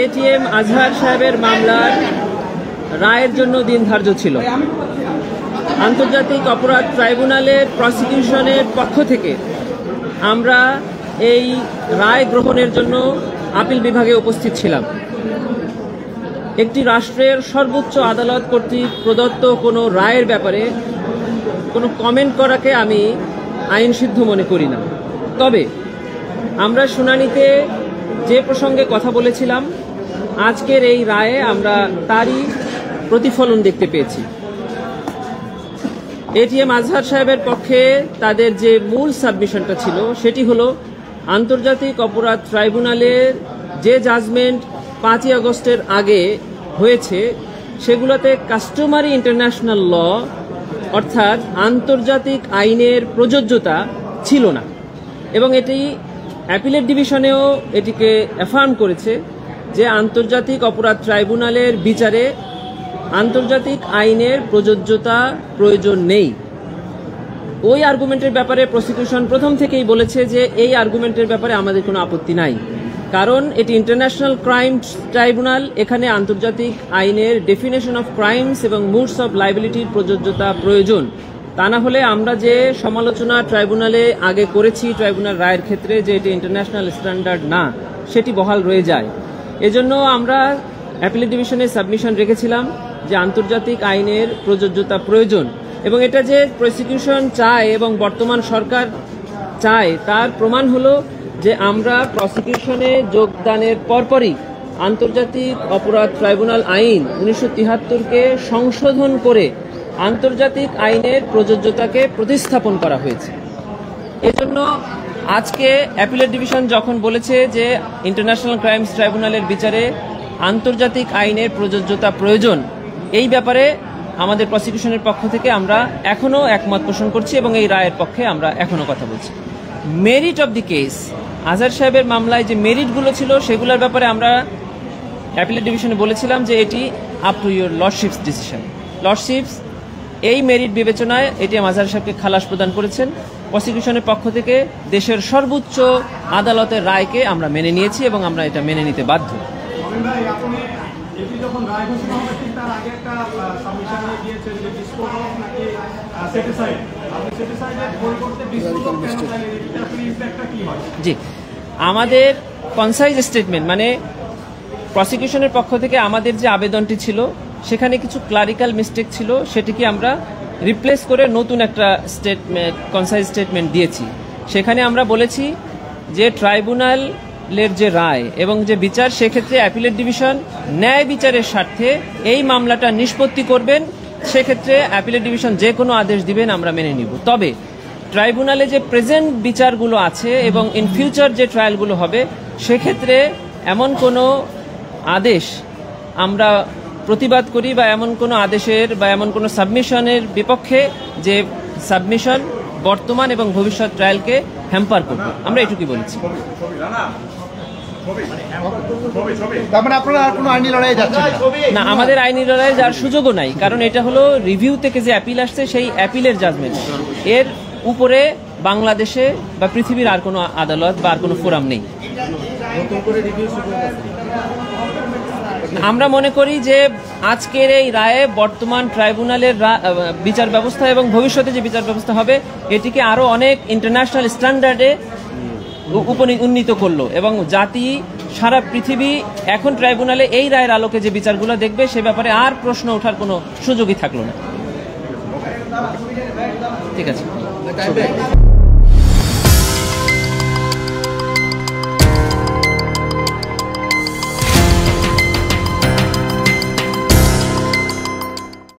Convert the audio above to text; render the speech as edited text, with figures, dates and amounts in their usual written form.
ATM আজহার সাহেবের মামলার রায়ের জন্য দিন ধার্য ছিল। আন্তর্জাতিক অপরাধ ট্রাইব্যুনালের প্রসিকিউশনের পক্ষ থেকে আমরা এই রায় গ্রহণের জন্য আপিল বিভাগে উপস্থিত ছিলাম। একটি রাষ্ট্রের সর্বোচ্চ আদালত কর্তৃক প্রদত্ত কোনো রায়ের ব্যাপারে কোনো কমেন্ট করাকে আমি আইনসিদ্ধ মনে করি না। তবে আমরা শুনানিতে যে প্রসঙ্গে কথা বলেছিলাম, আজকের এই রায়ে আমরা তারই প্রতিফলন দেখতে পেয়েছি। এটিএম আজহার সাহেবের পক্ষে তাদের যে মূল সাবমিশনটা ছিল সেটি হলো আন্তর্জাতিক অপরাধ ট্রাইব্যুনালের যে জাজমেন্ট 5ই আগস্টের আগে হয়েছে সেগুলোতে কাস্টমারি ইন্টারন্যাশনাল ল অর্থাৎ আন্তর্জাতিক আইনের প্রযোজ্যতা ছিল না, এবং এটি অ্যাপিলেট ডিভিশনেও এটিকে অ্যাফার্ম করেছে যে আন্তর্জাতিক অপরাধ ট্রাইব্যুনালের বিচারে আন্তর্জাতিক আইনের প্রযোজ্যতা প্রয়োজন নেই। ওই আর্গুমেন্টের ব্যাপারে প্রসিকিউশন প্রথম থেকেই বলেছে যে এই আর্গুমেন্টের ব্যাপারে আমাদের কোনো আপত্তি নাই, কারণ এটি ইন্টারন্যাশনাল ক্রাইম ট্রাইব্যুনাল, এখানে আন্তর্জাতিক আইনের ডেফিনেশন অফ ক্রাইমস এবং মুডস অফ লাইবিলিটির প্রযোজ্যতা প্রয়োজন। তা না হলে আমরা যে সমালোচনা ট্রাইব্যুনালে আগে করেছি ট্রাইব্যুনাল রায়ের ক্ষেত্রে যে এটি ইন্টারন্যাশনাল স্ট্যান্ডার্ড না, সেটি বহাল রয়ে যায়। এজন্য আমরা অ্যাপিলেট ডিভিশনে সাবমিশন রেখেছিলাম যে আন্তর্জাতিক আইনের প্রযোজ্যতা প্রয়োজন, এবং এটা যে প্রসিকিউশন চায় এবং বর্তমান সরকার চায় তার প্রমাণ হলো যে আমরা প্রসিকিউশনে যোগদানের পরপরই আন্তর্জাতিক অপরাধ ট্রাইব্যুনাল আইন 1973-কে সংশোধন করে আন্তর্জাতিক আইনের প্রযোজ্যতাকে প্রতিস্থাপন করা হয়েছে। এজন্য আজকে অ্যাপিলেট ডিভিশন যখন বলেছে যে ইন্টারন্যাশনাল ক্রাইমস ট্রাইব্যুনালের বিচারে আন্তর্জাতিক আইনের প্রযোজ্যতা প্রয়োজন, এই ব্যাপারে আমাদের প্রসিকিউশনের পক্ষ থেকে আমরা এখনও একমত পোষণ করছি এবং এই রায়ের পক্ষে আমরা এখনও কথা বলছি। মেরিট অব দি কেস, আজহার সাহেবের মামলায় যে মেরিটগুলো ছিল সেগুলোর ব্যাপারে আমরা অ্যাপিলেট ডিভিশনে বলেছিলাম যে এটি up to your lordships decision. Lordships এই মেরিট বিবেচনায় এটিএম আজহার সাহেবকে খালাস প্রদান করেছেন। প্রসিকিউশনের পক্ষ থেকে দেশের সর্বোচ্চ আদালতের রায়কে আমরা মেনে নিয়েছি এবং আমরা এটা মেনে নিতে বাধ্য। জি, আমাদের কনসাইজ স্টেটমেন্ট মানে প্রসিকিউশনের পক্ষ থেকে আমাদের যে আবেদনটি ছিল সেখানে কিছু ক্লারিক্যাল মিস্টেক ছিল, সেটিকে আমরা রিপ্লেস করে নতুন একটা স্টেটমেন্ট কনসাইজ স্টেটমেন্ট দিয়েছি। সেখানে আমরা বলেছি যে ট্রাইব্যুনালের যে রায় এবং যে বিচার, সেক্ষেত্রে অ্যাপিলেট ডিভিশন ন্যায় বিচারের স্বার্থে এই মামলাটা নিষ্পত্তি করবেন, সেক্ষেত্রে অ্যাপিলেট ডিভিশন যে কোনো আদেশ দিবেন আমরা মেনে নিব। তবে ট্রাইব্যুনালে যে প্রেজেন্ট বিচারগুলো আছে এবং ইন ফিউচার যে ট্রায়ালগুলো হবে সেক্ষেত্রে এমন কোনো আদেশ আমরা প্রতিবাদ করি বা এমন কোনো আদেশের বা এমন কোনো সাবমিশনের বিপক্ষে যে সাবমিশন বর্তমান এবং ভবিষ্যৎ ট্রায়ালকে হ্যাম্পার করবে, আমরা এটুকুই বলেছি। না, আমাদের আইনি লড়াইয়ে যাওয়ার সুযোগও নাই, কারণ এটা হলো রিভিউ থেকে যে অ্যাপিল আসছে সেই অ্যাপিলের জাজমেন্ট, এর উপরে বাংলাদেশে বা পৃথিবীর আর কোনো আদালত বা আর কোনো ফোরাম নেই। আমরা মনে করি যে আজকের এই রায়ে বর্তমান ট্রাইব্যুনালের বিচার ব্যবস্থা এবং ভবিষ্যতে যে বিচার ব্যবস্থা হবে এটিকে আরো অনেক ইন্টারন্যাশনাল স্ট্যান্ডার্ডে উন্নীত করলো, এবং জাতি সারা পৃথিবী এখন ট্রাইব্যুনালে এই রায়ের আলোকে যে বিচারগুলো দেখবে সে ব্যাপারে আর প্রশ্ন ওঠার কোনো সুযোগই থাকলো না। ঠিক আছে।